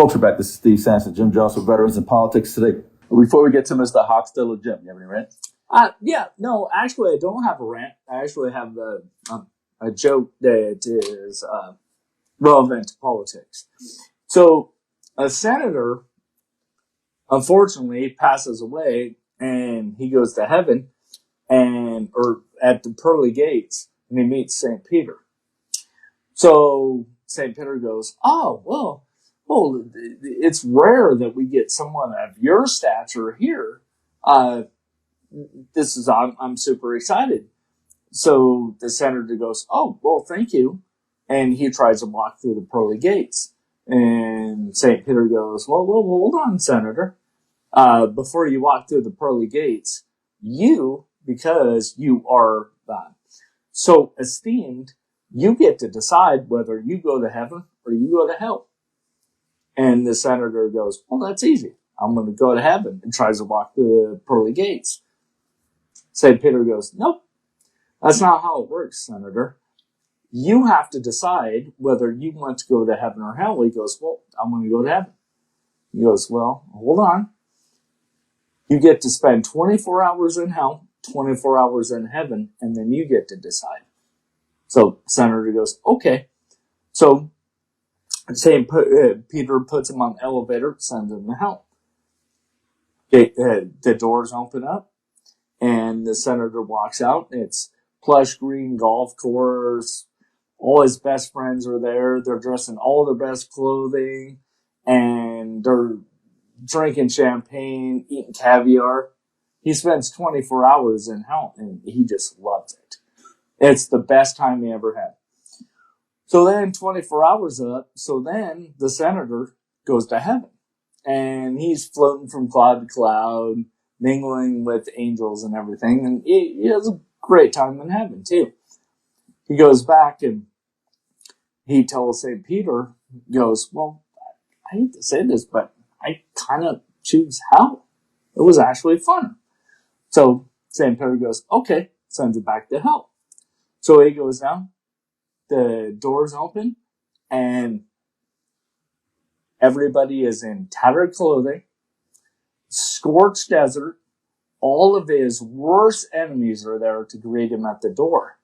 Welcome back. This is Steve Sampson, Jim Jones for Veterans in Politics today. Before we get to Mr. Hockstedler, Jim, you have any rant? No, actually, I don't have a rant. I actually have a joke that is relevant to politics. So, a senator, unfortunately, passes away, and he goes to heaven, or at the pearly gates, and he meets St. Peter. So St. Peter goes, "Oh, well, it's rare that we get someone of your stature here. I'm super excited." So the senator goes, "Oh, well, thank you." And he tries to walk through the pearly gates. And St. Peter goes, well, hold on, Senator. Before you walk through the pearly gates, because you are so esteemed, you get to decide whether you go to heaven or you go to hell. And the senator goes, well, that's easy. I'm going to go to heaven, and tries to walk through the pearly gates. St. Peter goes, nope, that's not how it works, Senator. You have to decide whether you want to go to heaven or hell. He goes, well, I'm going to go to heaven. He goes, well, hold on. You get to spend 24 hours in hell, 24 hours in heaven, and then you get to decide. So Senator goes, okay. So St. Peter puts him on the elevator, sends him to hell. The doors open up, and the senator walks out. It's plush green golf course. All his best friends are there. They're dressed in all their best clothing, and they're drinking champagne, eating caviar. He spends 24 hours in hell, and he just loves it. It's the best time he ever had. So then 24 hours up, so then the senator goes to heaven. And he's floating from cloud to cloud, mingling with angels and everything. And he has a great time in heaven, too. He goes back and he tells St. Peter, goes, well, I hate to say this, but I kind of choose hell. It was actually fun. So St. Peter goes, okay, sends it back to hell. So he goes down, the doors open, and everybody is in tattered clothing, scorched desert. All of his worst enemies are there to greet him at the door.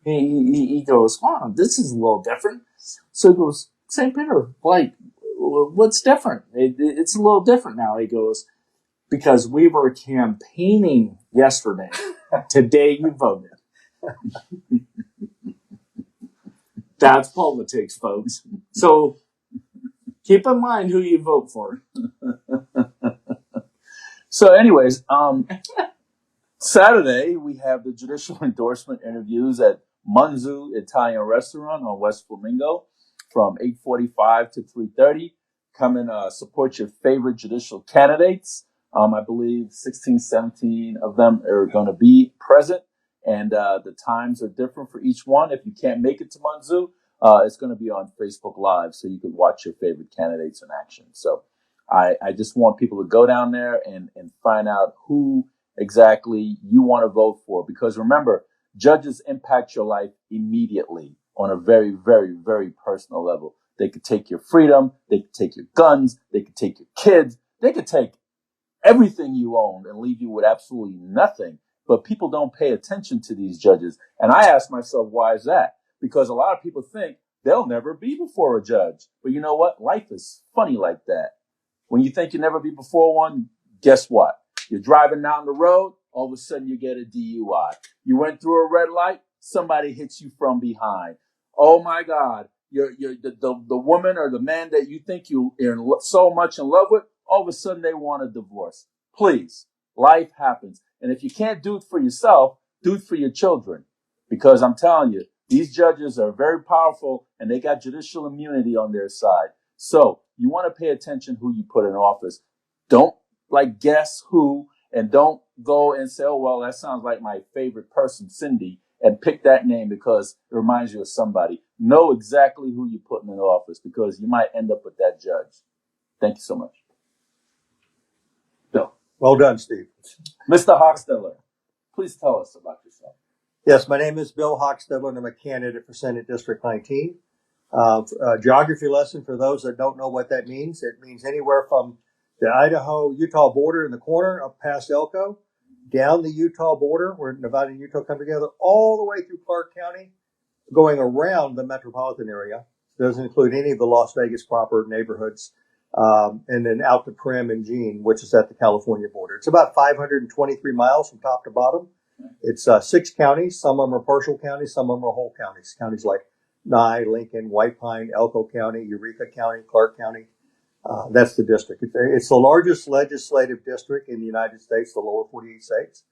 He goes, wow, this is a little different. So he goes, St. Peter, what's different? It's a little different now. He goes, because we were campaigning yesterday. Today you voted. That's politics, folks. So keep in mind who you vote for. So anyways, Saturday we have the judicial endorsement interviews at Manzu Italian Restaurant on West Flamingo from 8:45 to 3:30. Come and support your favorite judicial candidates. I believe 16, 17 of them are going to be present, and the times are different for each one. If you can't make it to Manzu, it's going to be on Facebook Live, so you can watch your favorite candidates in action. So I just want people to go down there and find out who exactly you want to vote for. Because remember, judges impact your life immediately on a very, very, very personal level. They could take your freedom. They could take your guns. They could take your kids. They could take everything you own and leave you with absolutely nothing. But people don't pay attention to these judges. And I ask myself, why is that? Because a lot of people think they'll never be before a judge. But you know what? Life is funny like that. When you think you'll never be before one, guess what? You're driving down the road, all of a sudden you get a DUI. You went through a red light, somebody hits you from behind. Oh my God, the woman or the man that you think you're so much in love with, all of a sudden they want a divorce. Please, life happens. And if you can't do it for yourself, do it for your children. Because I'm telling you, these judges are very powerful and they got judicial immunity on their side. So you want to pay attention who you put in office. Don't guess who, and don't go and say, oh, well, that sounds like my favorite person, Cindy, and pick that name because it reminds you of somebody. Know exactly who you're putting in office because you might end up with that judge. Thank you so much. Bill. Well done, Steve. Mr. Hockstedler, please tell us about yourself. Yes, my name is Bill Hockstedler, and I'm a candidate for Senate District 19. Geography lesson for those that don't know what that means. It means anywhere from the Idaho-Utah border in the corner up past Elko, down the Utah border where Nevada and Utah come together, all the way through Clark County, going around the metropolitan area. Doesn't include any of the Las Vegas proper neighborhoods, and then out to Primm and Jean, which is at the California border. It's about 523 miles from top to bottom. It's 6 counties. Some of them are partial counties. Some of them are whole counties. Counties like Nye, Lincoln, White Pine, Elko County, Eureka County, Clark County. That's the district. It's the largest legislative district in the United States, the lower 48 states.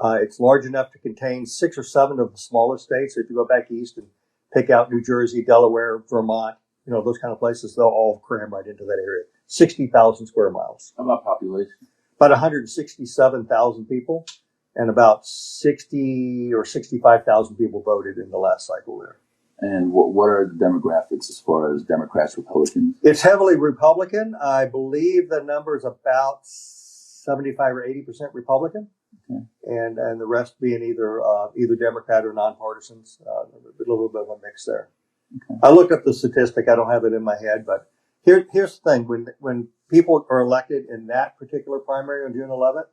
It's large enough to contain 6 or 7 of the smaller states. If you go back east and pick out New Jersey, Delaware, Vermont, those kind of places, they'll all cram right into that area. 60,000 square miles. How about population? About 167,000 people, and about 60 or 65,000 people voted in the last cycle there. And what are the demographics as far as Democrats, Republicans? It's heavily Republican. I believe the number is about 75 or 80% Republican, and the rest being either Democrat or nonpartisans. A little bit of a mix there. Okay. I looked up the statistic. I don't have it in my head, but here's the thing: when people are elected in that particular primary on June 11th,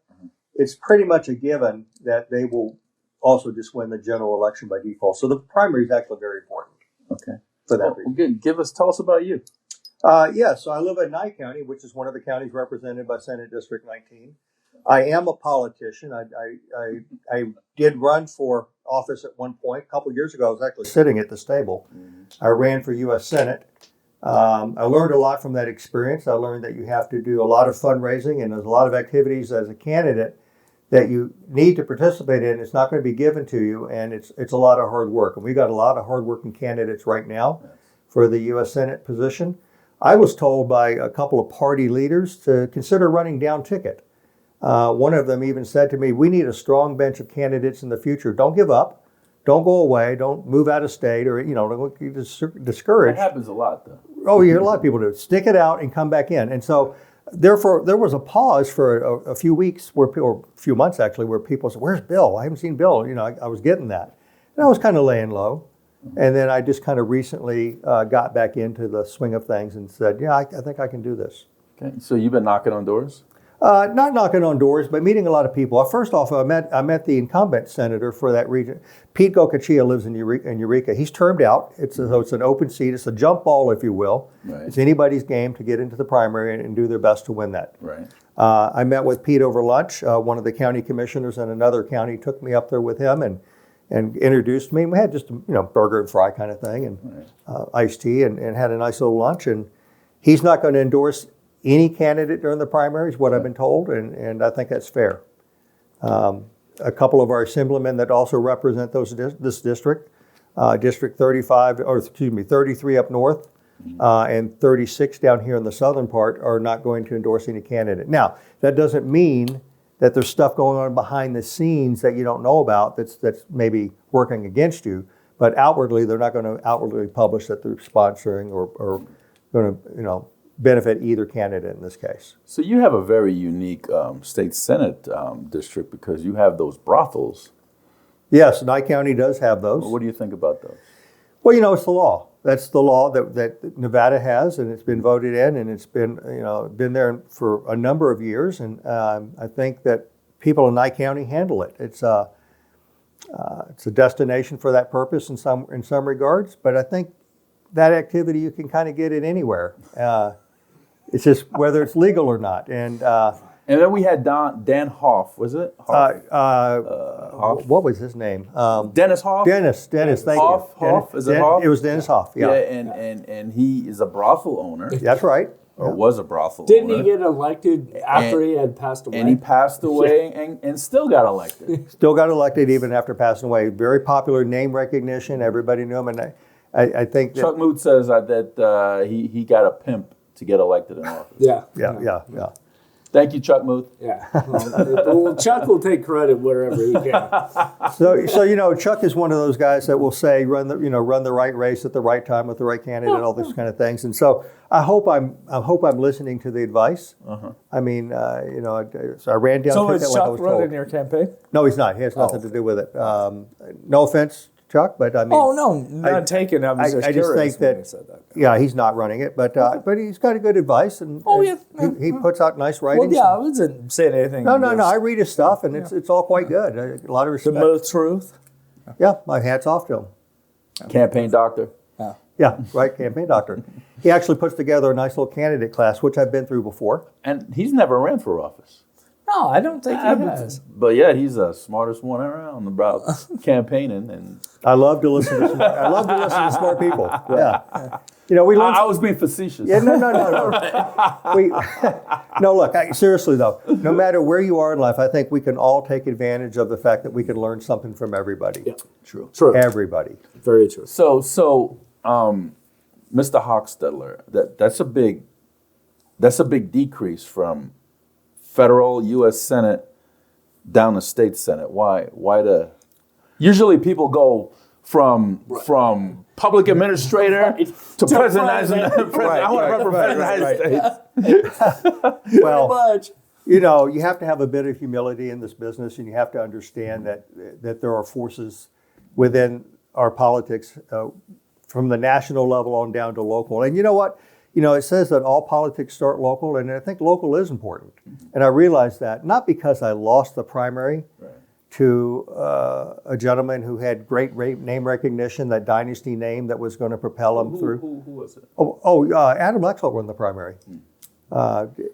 it's pretty much a given that they will also just win the general election by default. So the primary is actually very important. Okay. For that reason. Good. Tell us about you. So I live in Nye County, which is one of the counties represented by Senate District 19. I am a politician. I did run for office at one point. A couple of years ago, I was actually sitting at the stable. I ran for U.S. Senate. I learned a lot from that experience. I learned that you have to do a lot of fundraising, and there's a lot of activities as a candidate that you need to participate in. It's not going to be given to you, and it's a lot of hard work. And we got a lot of hardworking candidates right now for the U.S. Senate position. I was told by a couple of party leaders to consider running down ticket. One of them even said to me, "We need a strong bench of candidates in the future. Don't give up. Don't go away. Don't move out of state, or don't get discouraged." That happens a lot, though. Oh, yeah, a lot of people do. Stick it out and come back in. And so, therefore, there was a pause for a few weeks, or a few months actually, where people said, "Where's Bill? I haven't seen Bill." I was getting that, and I was kind of laying low. And then I just kind of recently got back into the swing of things and said, "Yeah, I think I can do this." Okay. So you've been knocking on doors? Not knocking on doors, but meeting a lot of people. First off, I met the incumbent senator for that region. Pete Gokachia lives in Eureka. He's termed out. So it's an open seat. It's a jump ball, if you will. Right. It's anybody's game to get into the primary and do their best to win that. Right. I met with Pete over lunch. One of the county commissioners in another county took me up there with him and introduced me. And we had just burger and fry kind of thing and iced tea and had a nice little lunch. And he's not going to endorse any candidate during the primaries, what I've been told, and I think that's fair. A couple of our assemblymen that also represent this district, District 33 up north, and 36 down here in the southern part, are not going to endorse any candidate. Now, that doesn't mean that there's stuff going on behind the scenes that you don't know about that's maybe working against you, but outwardly, they're not going to outwardly publish that they're sponsoring or going to, benefit either candidate in this case. So you have a very unique state senate district because you have those brothels. Yes, Nye County does have those. What do you think about those? Well, it's the law. That's the law that Nevada has, and it's been voted in, and it's been been there for a number of years. And I think that people in Nye County handle it. It's a destination for that purpose in some regards. But I think that activity you can kind of get it anywhere. It's just whether it's legal or not. And then we had Dan Hoff, was it? Hoff? Hoff? What was his name? Dennis Hoff? Dennis, thank you. Hoff? Is it Hoff? It was Dennis Hoff, yeah. And he is a brothel owner. That's right. Or was a brothel Didn't owner. he get elected after he had passed away? And he passed away and still got elected. Still got elected even after passing away. Very popular, name recognition. Everybody knew him. And I think that Chuck Moot says that he got a pimp to get elected in office. Yeah. Thank you, Chuck Muth. Yeah. Well, Chuck will take credit wherever he can. So Chuck is one of those guys that will say run the right race at the right time with the right candidate, all these kind of things. And so I hope I'm listening to the advice. I mean, so I ran down. So is Chuck running your campaign? No, he's not. He has nothing to do with it. No offense, Chuck, but I mean, Oh no, not taken. I was just I just curious think when that you said that. yeah, he's not running it, but he's got a good advice, and Oh, and yeah. he puts out nice Well, writings. yeah, I wasn't saying anything. No, I read his stuff, and it's all quite good. A lot of The respect. truth. Yeah, my hat's off to him. Campaign doctor. Yeah, right, campaign doctor. He actually puts together a nice little candidate class, which I've been through before. And he's never ran for office. No, I don't think he has. But yeah, he's the smartest one around about campaigning. And I love to listen to smart people. Yeah. You know, we learn. I was being facetious. Yeah, no. No, look, seriously though, no matter where you are in life, I think we can all take advantage of the fact that we can learn something from everybody. Yeah, True. Everybody. Very true. So, Mr. Hockstedler, that's a big decrease from federal U.S. Senate down to state Senate. Why the? Usually people go from public administrator to president. I want to run for president of the United States. Well, much. you know, you have to have a bit of humility in this business, and you have to understand that there are forces within our politics from the national level on down to local. And you know what? You know, it says that all politics start local, and I think local is important. And I realized that, not because I lost the primary to a gentleman who had great name recognition, that dynasty name that was going to propel him through. Who was it? Adam Lexel won the primary.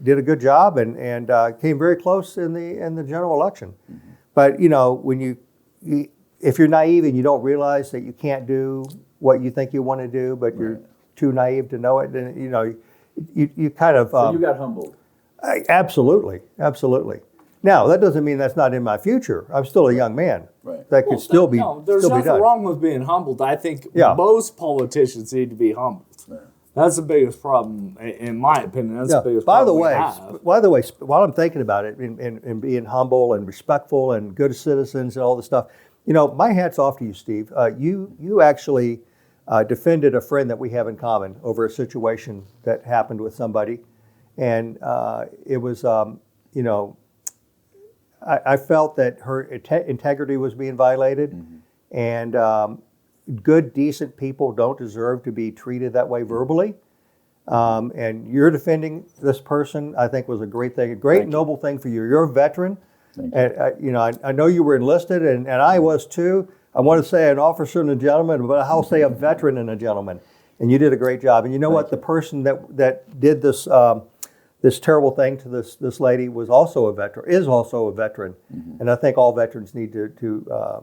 Did a good job and came very close in the general election. But, you know, when if you're naive and you don't realize that you can't do what you think you want to do, but you're too naive to know it, then, you know, you kind of... So you got humbled. Absolutely. Now, that doesn't mean that's not in my future. I'm still a young man. Right. That could still be No, there's still be nothing done. wrong with being humbled. I think Yeah. most politicians need to be humbled. Yeah. That's the biggest problem, in my opinion. That's Yeah. the biggest By the problem way, we have. while I'm thinking about it and being humble and respectful and good citizens and all this stuff, you know, my hat's off to you, Steve. You actually defended a friend that we have in common over a situation that happened with somebody, and it was, you know, I felt that her integrity was being violated, and good, decent people don't deserve to be treated that way verbally. And you're defending this person, I think, was a great thing, a great, noble thing for you. You're a veteran. And, you know, I know you were enlisted, and I was too. I want to say an officer and a gentleman, but I'll say a veteran and a gentleman. And you did a great job. And you know what? The person that did this this terrible thing to this lady was also a veteran, is also a veteran. And I think all veterans need to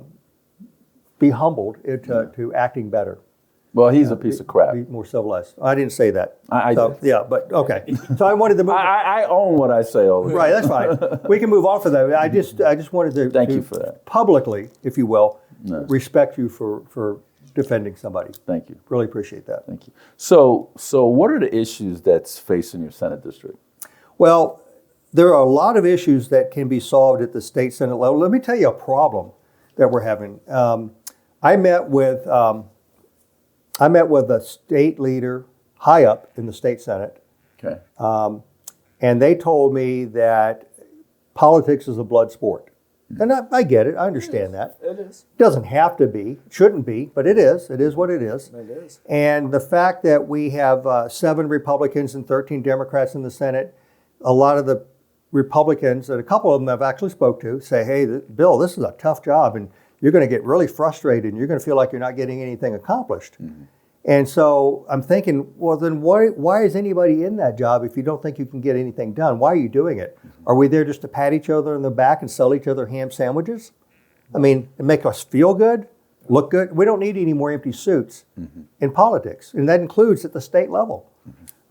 be humbled to acting better. Well, he's a piece of crap. Be more civilized. I didn't say that. I so, did. yeah, but okay. So I wanted to move. I own what I say all the time. Right, that's fine. We can move on for that. I just wanted to Thank you for that. Publicly, if you will, No. respect you for defending somebody. Thank you. Really appreciate that. Thank you. So what are the issues that's facing your Senate district? Well, there are a lot of issues that can be solved at the state Senate level. Let me tell you a problem that we're having. I met with a state leader high up in the state Senate, Okay. and they told me that politics is a blood sport. And I get it. I understand that. It is. It doesn't have to be, shouldn't be, but it is. It is what it is. It is. And the fact that we have 7 Republicans and 13 Democrats in the Senate, a lot of the Republicans, and a couple of them I've actually spoke to, say, hey, Bill, this is a tough job, and you're going to get really frustrated, and you're going to feel like you're not getting anything accomplished. And so I'm thinking, well, then why is anybody in that job if you don't think you can get anything done? Why are you doing it? Are we there just to pat each other on the back and sell each other ham sandwiches? I mean, and make us feel good, look good? We don't need any more empty suits in politics, and that includes at the state level.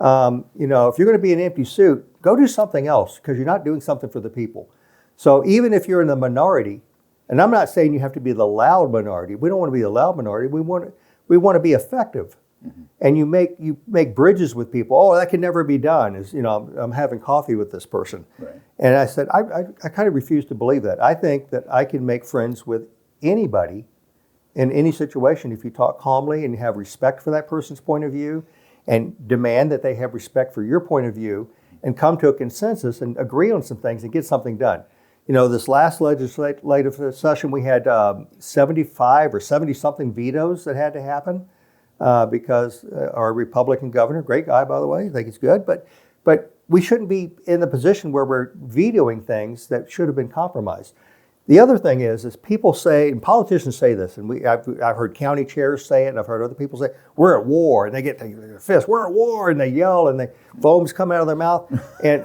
You know, if you're going to be an empty suit, go do something else because you're not doing something for the people. So even if you're in the minority, and I'm not saying you have to be the loud minority. We don't want to be the loud minority. We want to be effective. And you make bridges with people. Oh, that can never be done. Is, you know, I'm having coffee with this person. Right. And I said, I kind of refuse to believe that. I think that I can make friends with anybody in any situation if you talk calmly and have respect for that person's point of view and demand that they have respect for your point of view and come to a consensus and agree on some things and get something done. This last legislative session, we had 75 or 70 something vetoes that had to happen because our Republican governor, great guy by the way, I think he's good, but we shouldn't be in the position where we're vetoing things that should have been compromised. The other thing is people say, and politicians say this, and I've heard county chairs say it, and I've heard other people say, we're at war, and they get their fist, we're at war, and they yell, and the foams come out of their mouth, and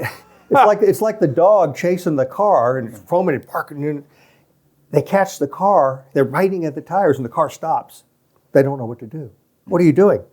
it's like the dog chasing the car and foaming and parking, and they catch the car, they're biting at the tires, and the car stops. They don't know what to do. What are you doing?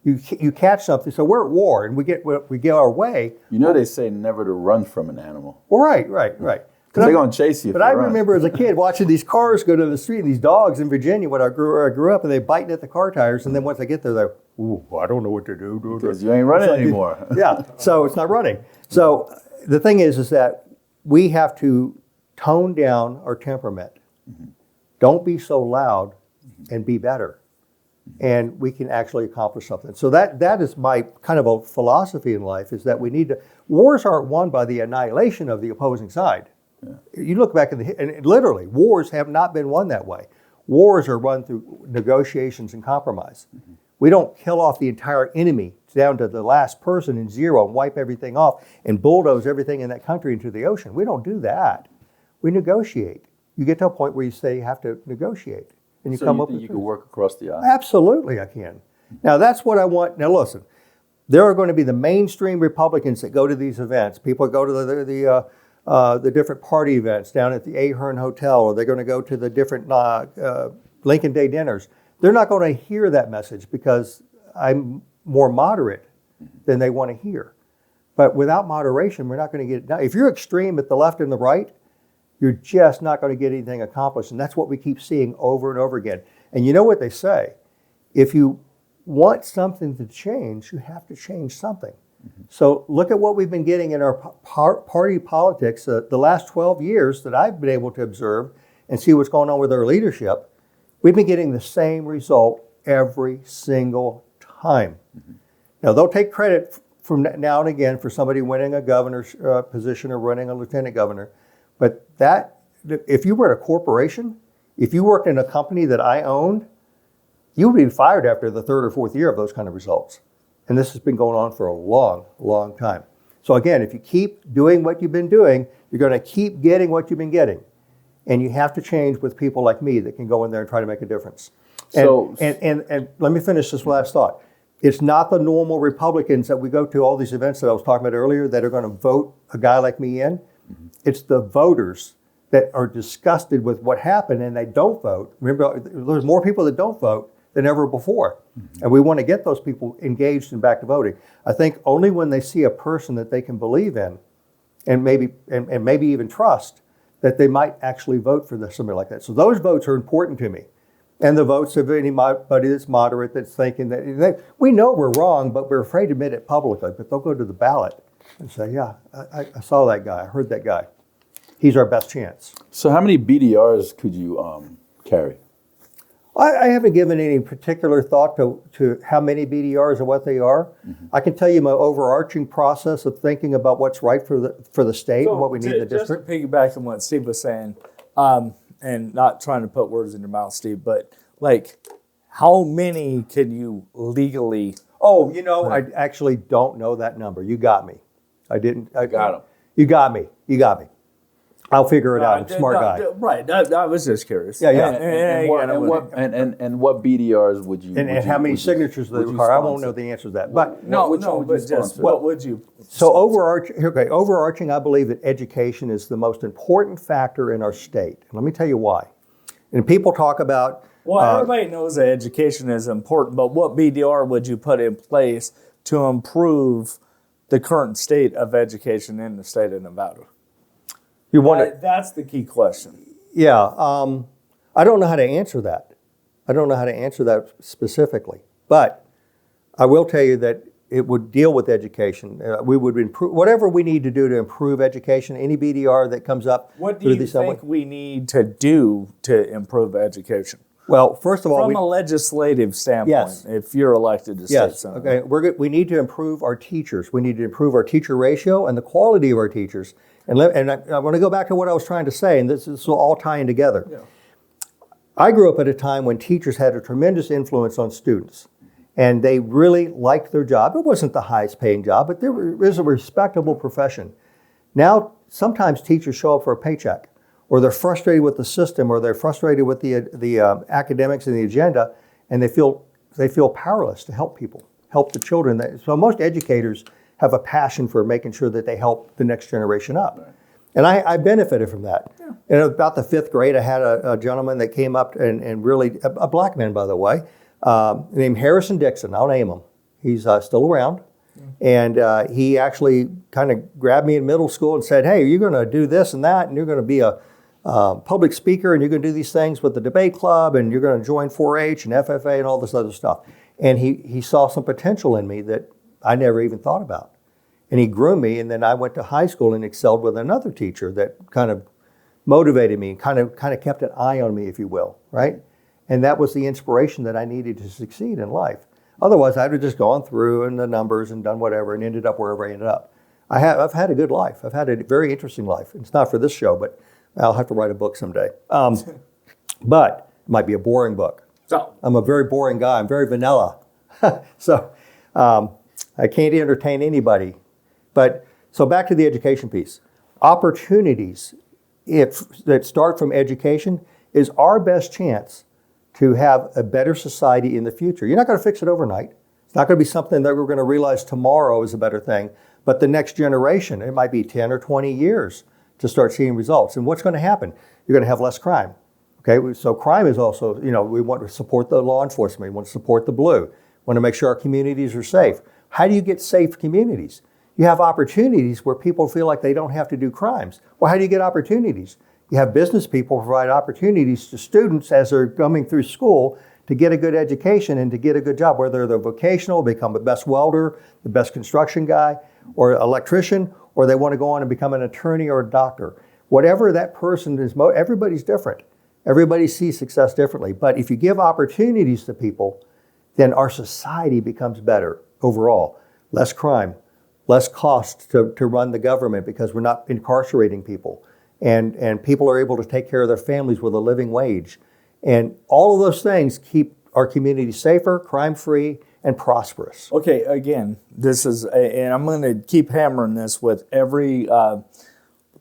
You catch something, so we're at war, and we get our way. They say never to run from an animal. Well, right. Because they're going to chase you. But I remember as a kid watching these cars go to the street, and these dogs in Virginia when I grew up, and they're biting at the car tires, and then once they get there, they're, ooh, I don't know what to do. Because you ain't running anymore. Yeah, so it's not running. So the thing is that we have to tone down our temperament. Mm-hmm. Don't be so loud and be better. And we can actually accomplish something. So that is my kind of a philosophy in life, is that we need to, wars aren't won by the annihilation of the opposing side. Yeah. You look back and literally, wars have not been won that way. Wars are run through negotiations and compromise. Mm-hmm. We don't kill off the entire enemy down to the last person in zero and wipe everything off and bulldoze everything in that country into the ocean. We don't do that. We negotiate. You get to a point where you say you have to negotiate. And you can work across the aisle? Absolutely, I can. Now, that's what I want. Now, listen, there are going to be the mainstream Republicans that go to these events. People go to the different party events down at the Ahern Hotel, or they're going to go to the different Lincoln Day dinners. They're not going to hear that message because I'm more moderate than they want to hear. But without moderation, we're not going to get it done. If you're extreme at the left and the right, you're just not going to get anything accomplished. And that's what we keep seeing over and over again. And you know what they say? If you want something to change, you have to change something. Mm-hmm. So look at what we've been getting in our party politics the last 12 years that I've been able to observe and see what's going on with our leadership. We've been getting the same result every single time. Mm-hmm. Now, they'll take credit from now and again for somebody winning a governor's position or running a lieutenant governor. But if you were at a corporation, if you worked in a company that I owned, you would be fired after the third or fourth year of those kind of results. And this has been going on for a long, long time. So again, if you keep doing what you've been doing, you're going to keep getting what you've been getting. And you have to change with people like me that can go in there and try to make a difference. And let me finish this last thought. It's not the normal Republicans that we go to all these events that I was talking about earlier that are going to vote a guy like me in. It's the voters that are disgusted with what happened and they don't vote. Remember, there's more people that don't vote than ever before. Mm-hmm. And we want to get those people engaged and back to voting. I think only when they see a person that they can believe in and maybe even trust, that they might actually vote for somebody like that. So those votes are important to me. And the votes of anybody that's moderate, that's thinking that we know we're wrong, but we're afraid to admit it publicly. But they'll go to the ballot and say, yeah, I saw that guy. I heard that guy. He's our best chance. So how many BDRs could you carry? I haven't given any particular thought to how many BDRs or what they are. Mm-hmm. I can tell you my overarching process of thinking about what's right for the state and what we need in the district. Just to piggyback on what Steve was saying, and not trying to put words in your mouth, Steve, but like, how many can you legally? Oh, I actually don't know that number. You got me. I got him. You got me. I'll figure it out. I'm a smart guy. Right. I was just curious. Yeah. And what BDRs would you? And how many signatures do they require? I won't know the answer to that. But what would you? So overarching, I believe that education is the most important factor in our state. And let me tell you why. And people talk about. Well, everybody knows that education is important, but what BDR would you put in place to improve the current state of education in the state of Nevada? That's the key question. Yeah. I don't know how to answer that. I don't know how to answer that specifically. But I will tell you that it would deal with education. We would improve whatever we need to do to improve education. Any BDR that comes up. What do you think we need to do to improve education? Well, first of all, From a legislative standpoint, Yes. if you're elected to state yes, senator. okay. We need to improve our teachers. We need to improve our teacher ratio and the quality of our teachers. And I want to go back to what I was trying to say, and this will all tie in together. Yeah. I grew up at a time when teachers had a tremendous influence on students, and they really liked their job. It wasn't the highest paying job, but there was a respectable profession. Now, sometimes teachers show up for a paycheck, or they're frustrated with the system, or they're frustrated with the academics and the agenda, and they feel powerless to help people, help the children. So most educators have a passion for making sure that they help the next generation up. Right. And I benefited from that. Yeah. In about the 5th grade, I had a gentleman that came up and really, a black man, by the way, named Harrison Dixon. I'll name him. He's still around. And he actually kind of grabbed me in middle school and said, hey, you're going to do this and that, and you're going to be a public speaker, and you're going to do these things with the debate club, and you're going to join 4-H and FFA and all this other stuff. And he saw some potential in me that I never even thought about. And he groomed me, and then I went to high school and excelled with another teacher that kind of motivated me and kind of kept an eye on me, if you will, right? And that was the inspiration that I needed to succeed in life. Otherwise, I'd have just gone through and the numbers and done whatever and ended up wherever I ended up. I've had a good life. I've had a very interesting life. It's not for this show, but I'll have to write a book someday. But it might be a boring book. So I'm a very boring guy. I'm very vanilla. So I can't entertain anybody. But so back to the education piece. Opportunities that start from education is our best chance to have a better society in the future. You're not going to fix it overnight. It's not going to be something that we're going to realize tomorrow is a better thing. But the next generation, it might be 10 or 20 years to start seeing results. And what's going to happen? You're going to have less crime. Okay, so crime is also, we want to support the law enforcement. We want to support the blue. We want to make sure our communities are safe. How do you get safe communities? You have opportunities where people feel like they don't have to do crimes. Well, how do you get opportunities? You have business people provide opportunities to students as they're coming through school to get a good education and to get a good job, whether they're vocational, become the best welder, the best construction guy, or electrician, or they want to go on and become an attorney or a doctor. Whatever that person is, everybody's different. Everybody sees success differently. But if you give opportunities to people, then our society becomes better overall. Less crime, less cost to run the government because we're not incarcerating people. And people are able to take care of their families with a living wage. And all of those things keep our community safer, crime-free, and prosperous. Okay, again, this is, and I'm going to keep hammering this with every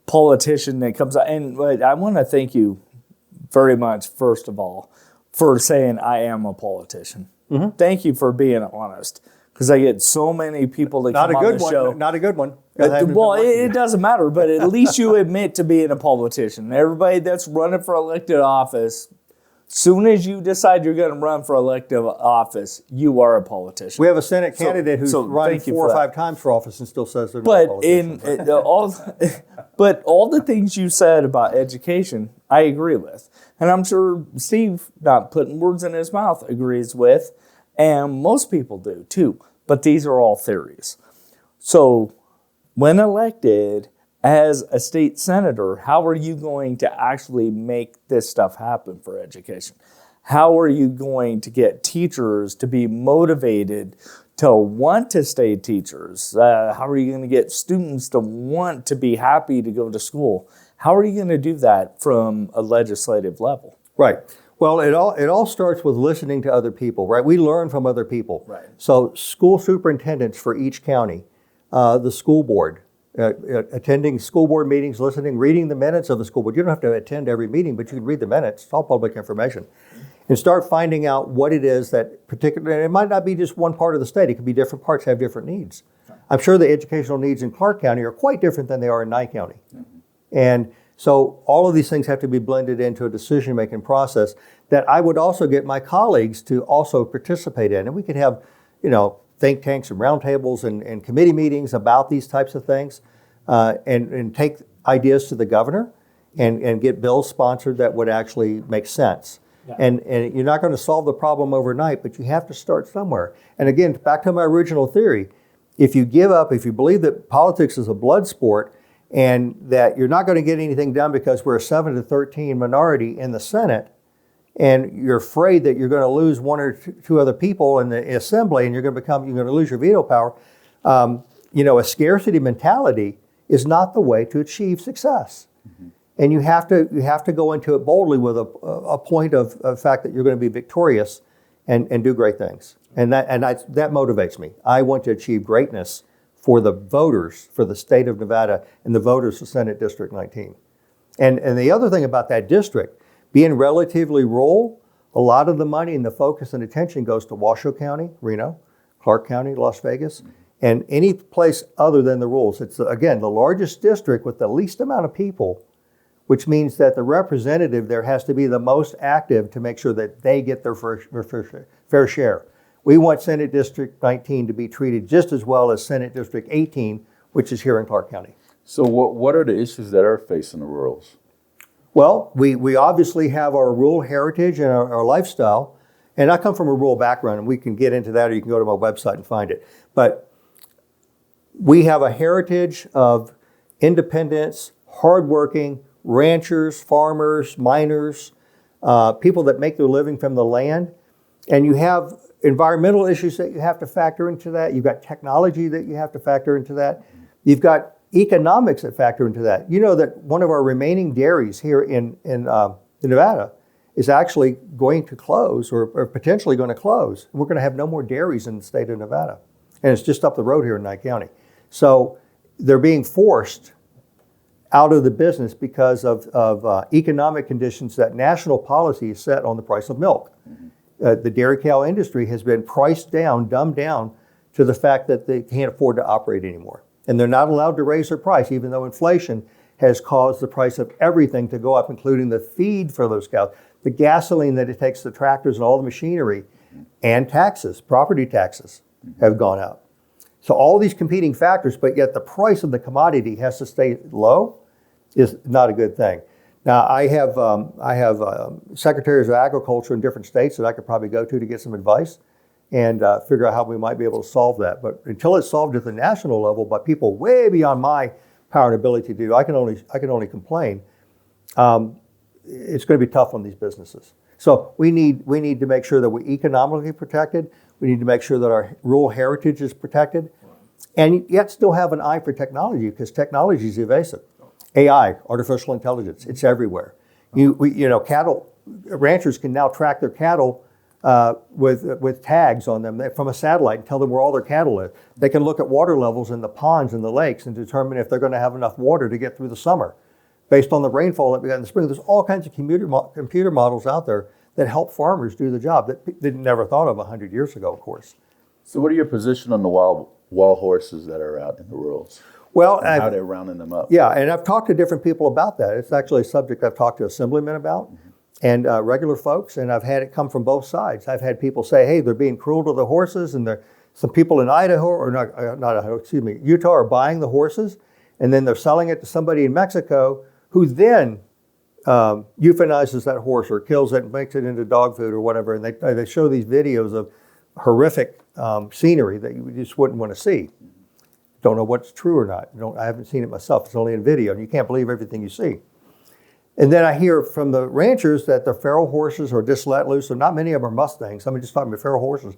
politician that comes out. And I want to thank you very much, first of all, for saying I am a politician. Mm-hmm. Thank you for being honest. Because I get so many people that come on the show. Not a good one. Well, it doesn't matter, but at least you admit to being a politician. Everybody that's running for elected office, soon as you decide you're going to run for elected office, you are a politician. We have a Senate candidate who's run 4 or 5 times for office and still says they're not a politician. But all the things you said about education, I agree with. And I'm sure Steve, not putting words in his mouth, agrees with. And most people do too. But these are all theories. So when elected as a state senator, how are you going to actually make this stuff happen for education? How are you going to get teachers to be motivated to want to stay teachers? How are you going to get students to want to be happy to go to school? How are you going to do that from a legislative level? Right. Well, it all starts with listening to other people, right? We learn from other people. Right. So school superintendents for each county, the school board, attending school board meetings, listening, reading the minutes of the school board. You don't have to attend every meeting, but you can read the minutes. It's all public information. And start finding out what it is that particularly, it might not be just one part of the state. It could be different parts have different needs. I'm sure the educational needs in Clark County are quite different than they are in Nye County. And so all of these things have to be blended into a decision-making process that I would also get my colleagues to also participate in. And we could have, think tanks and roundtables and committee meetings about these types of things and take ideas to the governor and get bills sponsored that would actually make sense. Yeah. And you're not going to solve the problem overnight, but you have to start somewhere. And again, back to my original theory, if you give up, if you believe that politics is a blood sport, and that you're not going to get anything done because we're a 7-13 minority in the Senate, and you're afraid that you're going to lose one or two other people in the assembly, and you're going to lose your veto power. A scarcity mentality is not the way to achieve success. And you have to go into it boldly with a point of fact that you're going to be victorious and do great things. And that motivates me. I want to achieve greatness for the voters, for the state of Nevada, and the voters of Senate District 19. And the other thing about that district, being relatively rural, a lot of the money and the focus and attention goes to Washoe County, Reno, Clark County, Las Vegas, and any place other than the rurals. It's, again, the largest district with the least amount of people, which means that the representative there has to be the most active to make sure that they get their fair share. We want Senate District 19 to be treated just as well as Senate District 18, which is here in Clark County. So what are the issues that are facing the rurals? Well, we obviously have our rural heritage and our lifestyle. And I come from a rural background, and we can get into that, or you can go to my website and find it. But we have a heritage of independence, hardworking, ranchers, farmers, miners, people that make their living from the land. And you have environmental issues that you have to factor into that. You've got technology that you have to factor into that. You've got economics that factor into that. You know that one of our remaining dairies here in Nevada is actually going to close or potentially going to close. We're going to have no more dairies in the state of Nevada. And it's just up the road here in Nye County. So they're being forced out of the business because of economic conditions that national policy is set on the price of milk. The dairy cow industry has been priced down, dumbed down to the fact that they can't afford to operate anymore. And they're not allowed to raise their price, even though inflation has caused the price of everything to go up, including the feed for those cows, the gasoline that it takes, the tractors and all the machinery, and taxes, property taxes have gone up. So all these competing factors, but yet the price of the commodity has to stay low, is not a good thing. Now, I have secretaries of agriculture in different states that I could probably go to get some advice and figure out how we might be able to solve that. But until it's solved at the national level by people way beyond my power and ability to do, I can only complain. It's going to be tough on these businesses. So we need to make sure that we're economically protected. We need to make sure that our rural heritage is protected, and yet still have an eye for technology, because technology is evasive. AI, artificial intelligence, it's everywhere. Cattle ranchers can now track their cattle with tags on them from a satellite and tell them where all their cattle is. They can look at water levels in the ponds and the lakes and determine if they're going to have enough water to get through the summer based on the rainfall that we got in the spring. There's all kinds of computer models out there that help farmers do the job that they never thought of 100 years ago, of course. So what are your position on the wild horses that are out in the rurals? Well, and how they're rounding them up? Yeah, and I've talked to different people about that. It's actually a subject I've talked to assemblymen about and regular folks, and I've had it come from both sides. I've had people say, hey, they're being cruel to the horses, and some people in Idaho, or not Idaho, Utah are buying the horses, and then they're selling it to somebody in Mexico who then euthanizes that horse or kills it and makes it into dog food or whatever. And they show these videos of horrific scenery that you just wouldn't want to see. Don't know what's true or not. I haven't seen it myself. It's only in video, and you can't believe everything you see. And then I hear from the ranchers that the feral horses are just let loose. So not many of them are Mustangs. I'm just talking about feral horses.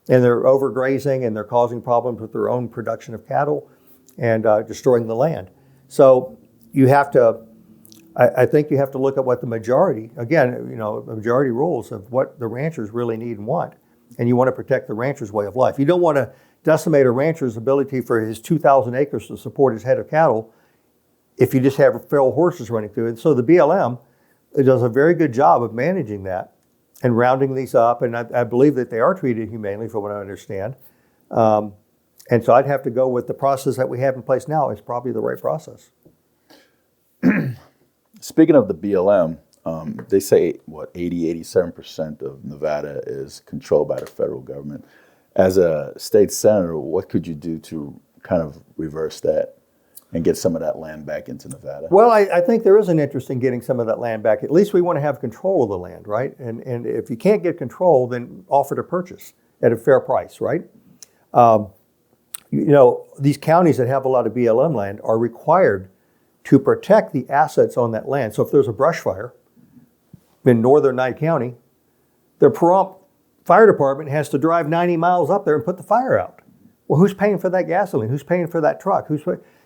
And they're overgrazing, and they're causing problems with their own production of cattle and destroying the land. So you have to, I think you have to look at what the majority, again, the majority rules of what the ranchers really need and want. And you want to protect the rancher's way of life. You don't want to decimate a rancher's ability for his 2,000 acres to support his head of cattle if you just have feral horses running through it. And so the BLM does a very good job of managing that and rounding these up. And I believe that they are treated humanely, from what I understand. And so I'd have to go with the process that we have in place now is probably the right process. Speaking of the BLM, they say, 87% of Nevada is controlled by the federal government. As a state senator, what could you do to kind of reverse that and get some of that land back into Nevada? Well, I think there is an interest in getting some of that land back. At least we want to have control of the land, right? And if you can't get control, then offer to purchase at a fair price, right? These counties that have a lot of BLM land are required to protect the assets on that land. So if there's a brush fire in northern Nye County, the Pahrump Fire Department has to drive 90 miles up there and put the fire out. Well, who's paying for that gasoline? Who's paying for that truck?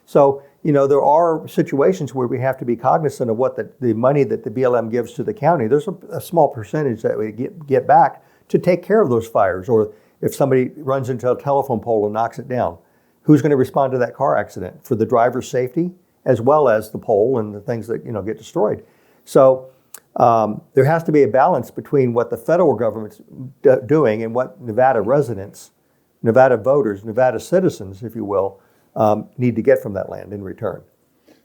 So, there are situations where we have to be cognizant of what the money that the BLM gives to the county. There's a small percentage that we get back to take care of those fires. Or if somebody runs into a telephone pole and knocks it down, who's going to respond to that car accident for the driver's safety as well as the pole and the things that, get destroyed? So there has to be a balance between what the federal government's doing and what Nevada residents, Nevada voters, Nevada citizens, if you will, need to get from that land in return.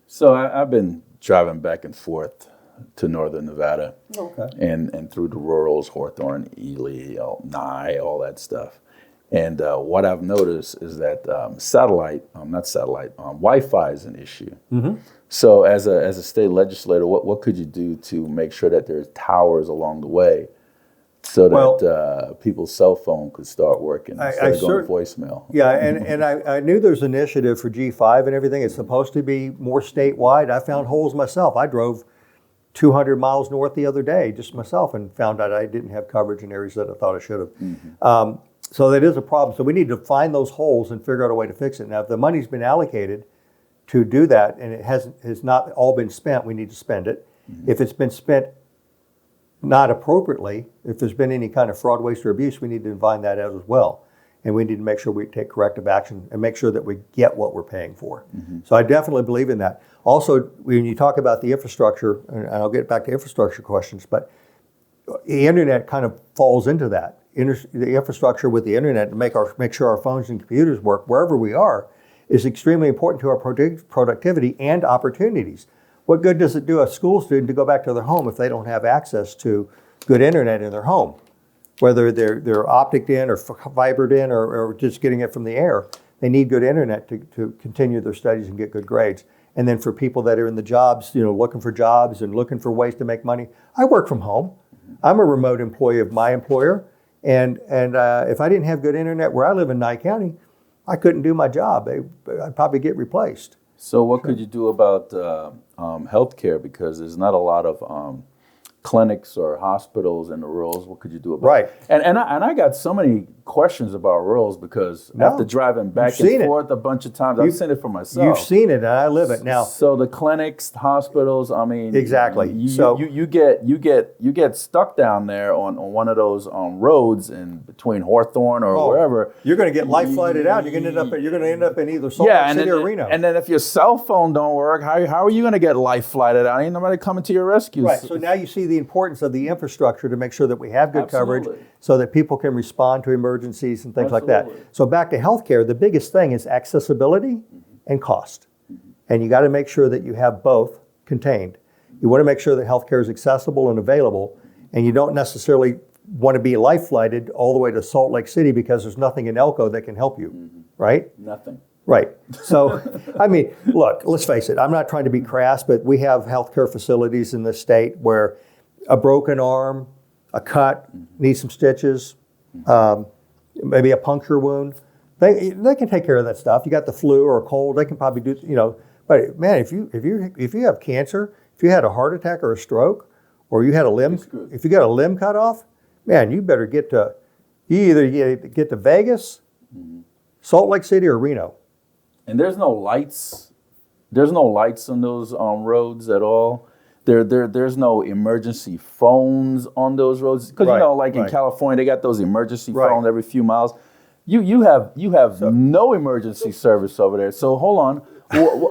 So I've been driving back and forth to northern Nevada, Okay. and through the rurals, Hawthorne, Ely, Nye, all that stuff. And what I've noticed is that Wi-Fi is an issue. Mm-hmm. So as a state legislator, what could you do to make sure that there's towers along the way so that people's cell phone could start working instead of going to voicemail? Yeah, and I knew there's an initiative for G5 and everything. It's supposed to be more statewide. I found holes myself. I drove 200 miles north the other day, just myself, and found out I didn't have coverage in areas that I thought I should have. Mm-hmm. So that is a problem. So we need to find those holes and figure out a way to fix it. Now, if the money's been allocated to do that and it has not all been spent, we need to spend it. Mm-hmm. If it's been spent not appropriately, if there's been any kind of fraud, waste, or abuse, we need to find that out as well. And we need to make sure we take corrective action and make sure that we get what we're paying for. Mm-hmm. So I definitely believe in that. Also, when you talk about the infrastructure, and I'll get back to infrastructure questions, but the internet kind of falls into that. The infrastructure with the internet to make sure our phones and computers work wherever we are is extremely important to our productivity and opportunities. What good does it do a school student to go back to their home if they don't have access to good internet in their home? Whether they're optic in or fibered in or just getting it from the air, they need good internet to continue their studies and get good grades. And then for people that are in the jobs, looking for jobs and looking for ways to make money, I work from home. I'm a remote employee of my employer. And if I didn't have good internet where I live in Nye County, I couldn't do my job. I'd probably get replaced. So what could you do about healthcare? Because there's not a lot of clinics or hospitals in the rurals. What could you do about Right. it? And I got so many questions about rurals because after driving back and forth a bunch of times, I've seen it for myself. You've seen it, and I live it now. So the clinics, the hospitals, I mean, exactly. You get stuck down there on one of those roads in between Hawthorne or wherever. You're going to get life flighted out. You're going to end up in either Salt Lake City or Reno. And then if your cell phone don't work, how are you going to get life flighted out? Ain't nobody coming to your rescue. Right. So now you see the importance of the infrastructure to make sure that we have good coverage so that people can respond to emergencies and things like that. So back to healthcare, the biggest thing is accessibility and cost. And you got to make sure that you have both contained. You want to make sure that healthcare is accessible and available, and you don't necessarily want to be life flighted all the way to Salt Lake City because there's nothing in Elko that can help you, right? Nothing. Right. So, I mean, look, let's face it. I'm not trying to be crass, but we have healthcare facilities in this state where a broken arm, a cut, needs some stitches, maybe a puncture wound. They can take care of that stuff. You got the flu or a cold, they can probably do, But man, if you have cancer, if you had a heart attack or a stroke, or you had if you got a limb cut off, man, you better get to Vegas, Salt Lake City, or Reno. And there's no lights. There's no lights on those roads at all. There's no emergency phones on those roads because in California they got those emergency phones every few miles. You have no emergency service over there. So hold on,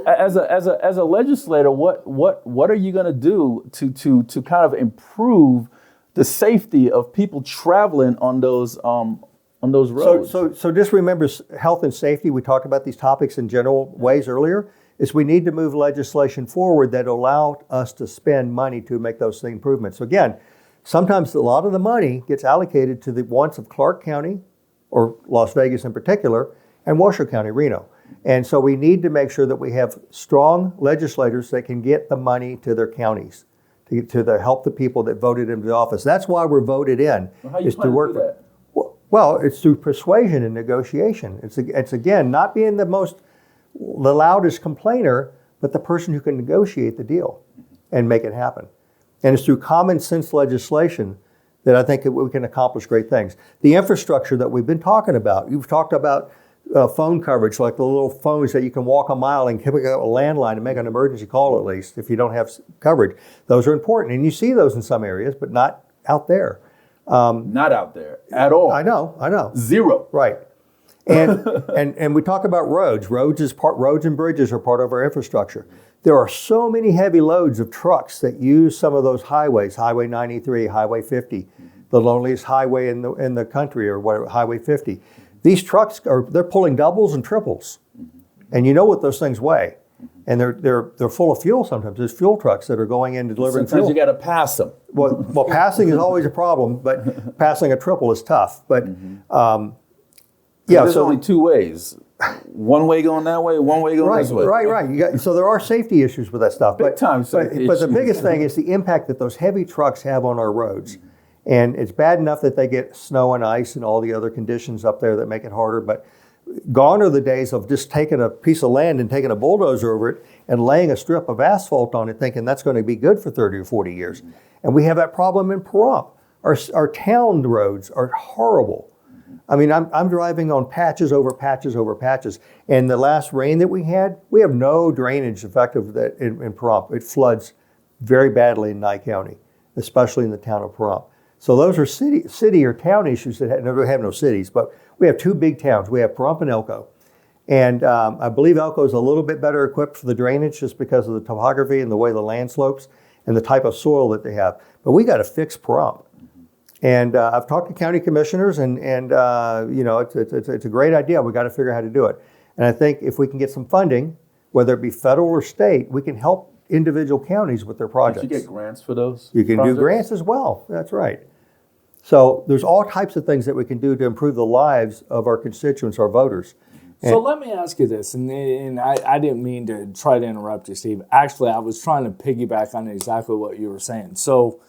as a legislator, what are you going to do to kind of improve the safety of people traveling on those roads? So just remember health and safety. We talked about these topics in general ways earlier. Is we need to move legislation forward that allow us to spend money to make those improvements. So again, sometimes a lot of the money gets allocated to the wants of Clark County, or Las Vegas in particular, and Washoe County, Reno. And so we need to make sure that we have strong legislators that can get the money to their counties, to help the people that voted into the office. That's why we're voted in, is to work with. Well, it's through persuasion and negotiation. It's again, not being the loudest complainer, but the person who can negotiate the deal and make it happen. And it's through common sense legislation that I think that we can accomplish great things. The infrastructure that we've been talking about, you've talked about phone coverage, like the little phones that you can walk a mile and pick up a landline and make an emergency call at least if you don't have coverage. Those are important. And you see those in some areas, but not out there. Not out there at all. I know. Zero. Right. And and we talk about roads. Roads and bridges are part of our infrastructure. There are so many heavy loads of trucks that use some of those highways, Highway 93, Highway 50, the loneliest highway in the country, or whatever, Highway 50. These trucks they're pulling doubles and triples, and you know what those things weigh, and they're full of fuel. Sometimes there's fuel trucks that are going in delivering Sometimes fuel. you got to pass them. Well, passing is always a problem, but passing a triple is tough. But There's only two ways. One way going that way, one way going this way. Right. So there are safety issues with that stuff. Big time safety but the issues. biggest thing is the impact that those heavy trucks have on our roads. And it's bad enough that they get snow and ice and all the other conditions up there that make it harder. But gone are the days of just taking a piece of land and taking a bulldozer over it and laying a strip of asphalt on it thinking that's going to be good for 30 or 40 years. And we have that problem in Pahrump. Our town roads are horrible. I mean, I'm driving on patches over patches over patches. And the last rain that we had, we have no drainage effective in Pahrump. It floods very badly in Nye County, especially in the town of Pahrump. So those are city or town issues that have no cities, but we have two big towns. We have Pahrump and Elko. And I believe Elko is a little bit better equipped for the drainage just because of the topography and the way the land slopes and the type of soil that they have. But we got to fix Pahrump. And I've talked to county commissioners, and you know, it's a great idea. We got to figure out how to do it. And I think if we can get some funding, whether it be federal or state, we can help individual counties with their projects. Did you get grants for those? You can do grants as well. That's right. So there's all types of things that we can do to improve the lives of our constituents, our voters. So let me ask you this, and I didn't mean to try to interrupt you, Steve. Actually, I was trying to piggyback on exactly what you were saying. So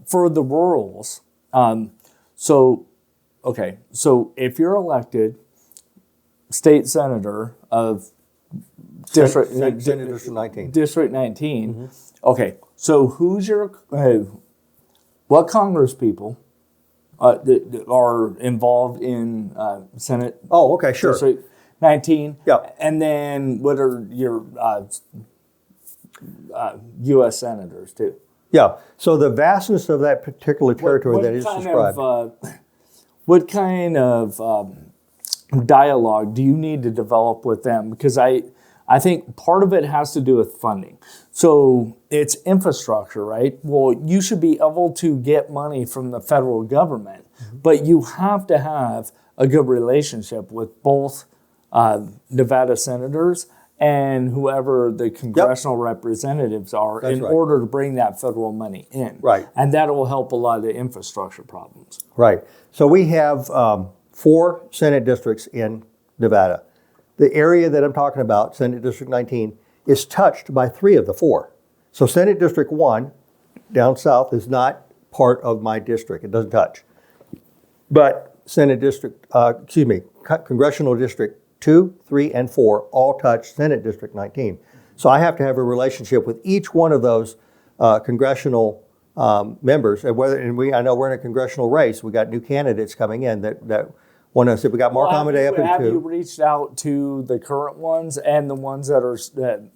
for the rurals, so if you're elected state senator of District 19. District 19, okay, so who's your, what Congress people that are involved in Senate? Oh, okay, sure. District 19. Yeah. And then what are your U.S. senators too? Yeah. So the vastness of that particular territory that is described. What kind of dialogue do you need to develop with them? Because I think part of it has to do with funding. So it's infrastructure, right? Well, you should be able to get money from the federal government, but you have to have a good relationship with both Nevada senators and whoever the congressional representatives are in order to bring that federal money in. Right. And that will help a lot of the infrastructure problems. Right. So we have 4 Senate districts in Nevada. The area that I'm talking about, Senate District 19, is touched by 3 of the 4. So Senate District 1, down south, is not part of my district. It doesn't touch. But Congressional District 2, 3, and 4 all touch Senate District 19. So I have to have a relationship with each one of those congressional members. And I know we're in a congressional race. We got new candidates coming in that want to. We got Mark Amadei up in 2. Have you reached out to the current ones and the ones that are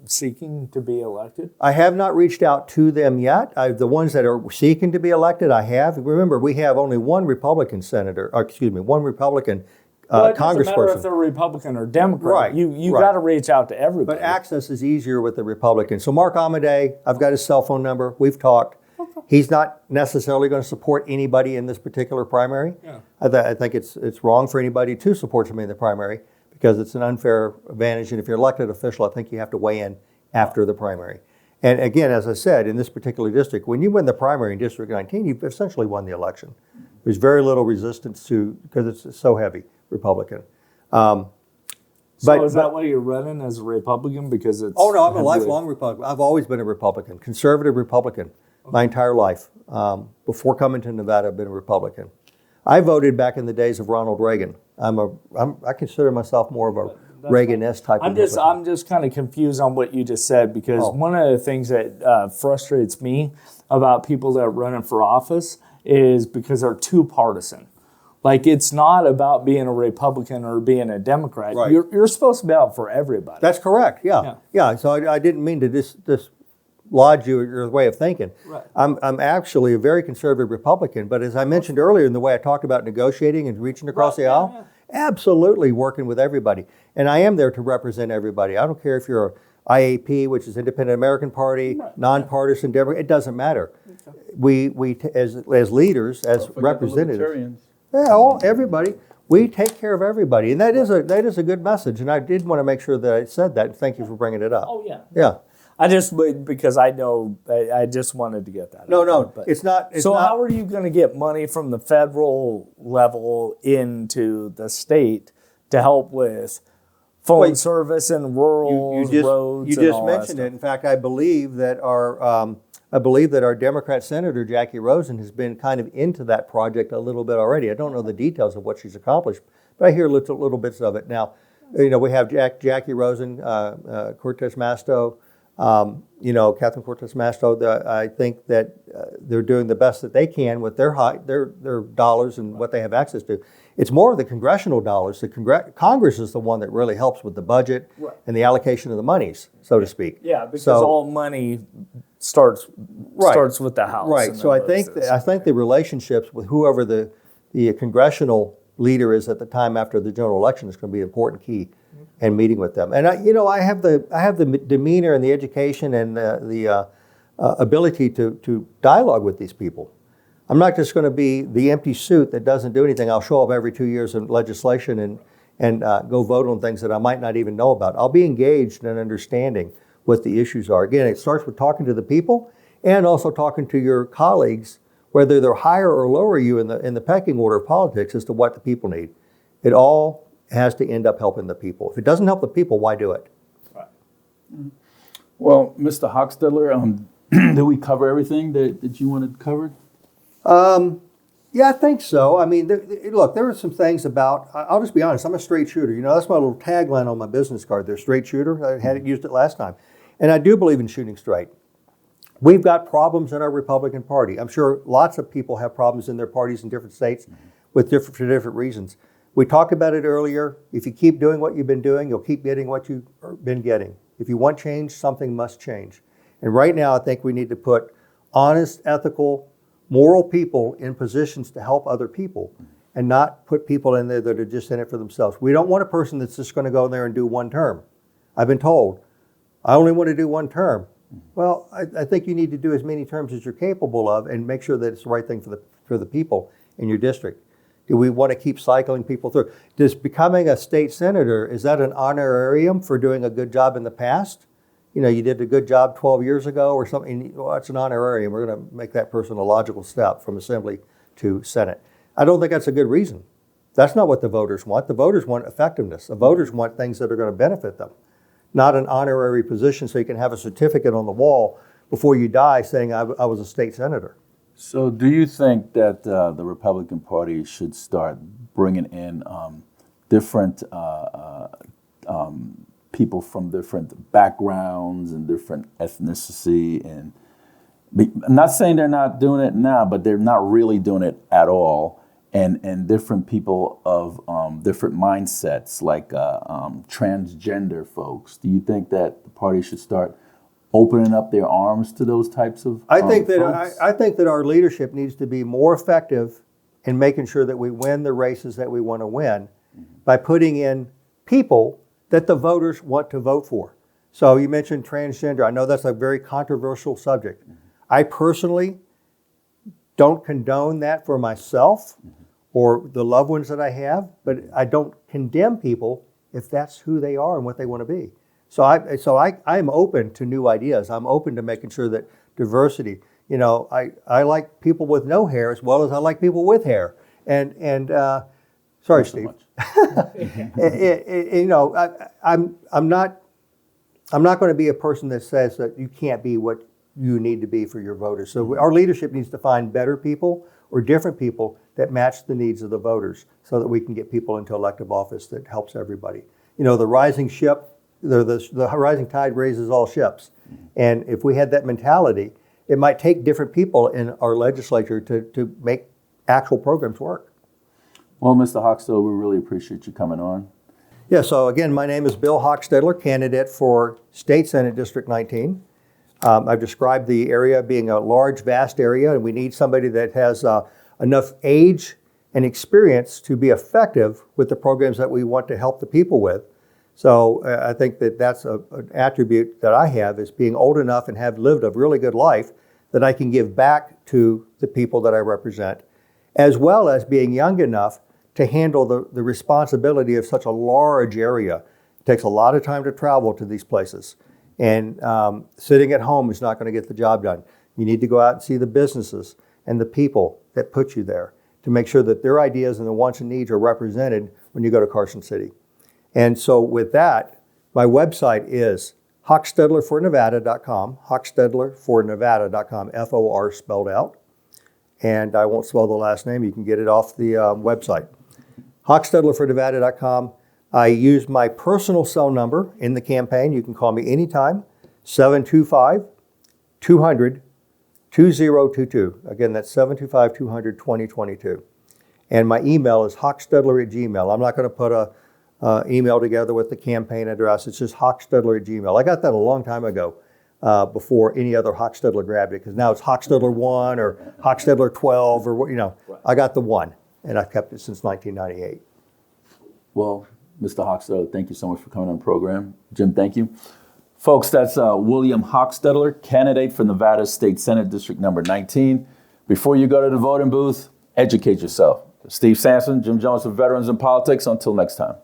seeking to be elected? I have not reached out to them yet. The ones that are seeking to be elected, I have. Remember, we have only one Republican one Republican It congressperson. doesn't matter if they're Republican or Democrat. Right, You got to reach out to everybody. But access is easier with the Republicans. So Mark Amadei, I've got his cell phone number. We've talked. He's not necessarily going to support anybody in this particular primary. Yeah. I think it's wrong for anybody to support somebody in the primary because it's an unfair advantage. And if you're an elected official, I think you have to weigh in after the primary. And again, as I said, in this particular district, when you win the primary in District 19, you've essentially won the election. There's very little resistance because it's so heavy Republican. So is that why you're running as a Republican? Because it's I'm a lifelong Republican. I've always been a Republican, conservative Republican, my entire life. Before coming to Nevada, I've been a Republican. I voted back in the days of Ronald Reagan. I consider myself more of a Reagan-esque type of Republican. I'm just kind of confused on what you just said because one of the things that frustrates me about people that are running for office is because they're too partisan. Like, it's not about being a Republican or being a Democrat. Right. You're supposed to be out for everybody. That's correct. Yeah. So I didn't mean to dislodge your way of thinking. Right. I'm actually a very conservative Republican, but as I mentioned earlier in the way I talked about negotiating and reaching across the aisle, absolutely working with everybody. And I am there to represent everybody. I don't care if you're a IAP, which is Independent American Party, nonpartisan Democrat, it doesn't matter. We as leaders, as representatives, everybody, we take care of everybody, and that is a good message. And I did want to make sure that I said that. Thank you for bringing it up. Oh, yeah. Yeah. Because I know, I just wanted to get that. No, it's not. How are you going to get money from the federal level into the state to help with phone service and rural roads? You just mentioned it. In fact, I believe that our Democrat Senator Jackie Rosen has been kind of into that project a little bit already. I don't know the details of what she's accomplished, but I hear little bits of it. Now, we have Jackie Rosen, Cortez Masto. Catherine Cortez Masto. I think that they're doing the best that they can with their dollars and what they have access to. It's more of the congressional dollars. Congress is the one that really helps with the budget and the allocation of the monies, so to speak. Yeah, because all money starts with the House. Right. So I think the relationships with whoever the congressional leader is at the time after the general election is going to be an important key. And meeting with them, and I have the demeanor and the education and the ability to dialogue with these people. I'm not just going to be the empty suit that doesn't do anything. I'll show up every 2 years in legislation and go vote on things that I might not even know about. I'll be engaged in understanding what the issues are. Again, it starts with talking to the people and also talking to your colleagues, whether they're higher or lower you in the pecking order of politics, as to what the people need. It all has to end up helping the people. If it doesn't help the people, why do it? Right. Well, Mr. Hockstedler, did we cover everything that you wanted covered? Yeah, I think so. I mean, look, there were some things about, I'll just be honest, I'm a straight shooter. That's my little tagline on my business card there, straight shooter. I had used it last time. And I do believe in shooting straight. We've got problems in our Republican Party. I'm sure lots of people have problems in their parties in different states for different reasons. We talked about it earlier. If you keep doing what you've been doing, you'll keep getting what you've been getting. If you want change, something must change. And right now, I think we need to put honest, ethical, moral people in positions to help other people and not put people in there that are just in it for themselves. We don't want a person that's just going to go in there and do one term. I've been told, I only want to do one term. Well, I think you need to do as many terms as you're capable of and make sure that it's the right thing for the people in your district. Do we want to keep cycling people through? Does becoming a state senator, is that an honorarium for doing a good job in the past? You did a good job 12 years ago or something. Well, it's an honorarium. We're going to make that person a logical step from assembly to Senate. I don't think that's a good reason. That's not what the voters want. The voters want effectiveness. The voters want things that are going to benefit them, not an honorary position so you can have a certificate on the wall before you die saying I was a state senator. So do you think that the Republican Party should start bringing in different people from different backgrounds and different ethnicity? And I'm not saying they're not doing it now, but they're not really doing it at all. And different people of different mindsets, like transgender folks. Do you think that the party should start opening up their arms to those types of I think folks? that our leadership needs to be more effective in making sure that we win the races that we want to win by putting in people that the voters want to vote for. So you mentioned transgender. I know that's a very controversial subject. I personally don't condone that for myself or the loved ones that I have, but I don't condemn people if that's who they are and what they want to be. So I'm open to new ideas. I'm open to making sure that diversity, I like people with no hair as well as I like people with hair. And sorry, Steve. I'm not going to be a person that says that you can't be what you need to be for your voters. So our leadership needs to find better people or different people that match the needs of the voters so that we can get people into elective office that helps everybody. The rising ship, the rising tide raises all ships. And if we had that mentality, it might take different people in our legislature to make actual programs work. Well, Mr. Hockstedler, we really appreciate you coming on. Yeah, so again, my name is Bill Hockstedler, candidate for State Senate District 19. I've described the area being a large, vast area, and we need somebody that has enough age and experience to be effective with the programs that we want to help the people with. So I think that that's an attribute that I have, is being old enough and have lived a really good life that I can give back to the people that I represent, as well as being young enough to handle the responsibility of such a large area. It takes a lot of time to travel to these places. And sitting at home is not going to get the job done. You need to go out and see the businesses and the people that put you there to make sure that their ideas and the wants and needs are represented when you go to Carson City. And so with that, my website is hockstedlerfornevada.com, hockstedlerfornevada.com, F-O-R spelled out. And I won't spell the last name. You can get it off the website. Hockstedlerfornevada.com. I used my personal cell number in the campaign. You can call me anytime, 725-200-2022. Again, that's 725-200-2022. And my email is hockstedler@gmail. I'm not going to put a email together with the campaign address. It's just hockstedler@gmail. I got that a long time ago before any other Hockstedler grabbed it, because now it's Hockstedler 1 or Hockstedler 12 or, Right. I got the 1, and I've kept it since 1998. Well, Mr. Hockstedler, thank you so much for coming on the program. Jim, thank you. Folks, that's William Hockstedler, candidate for Nevada State Senate District number 19. Before you go to the voting booth, educate yourself. Steve Sampson, Jim Jones for Veterans in Politics. Until next time.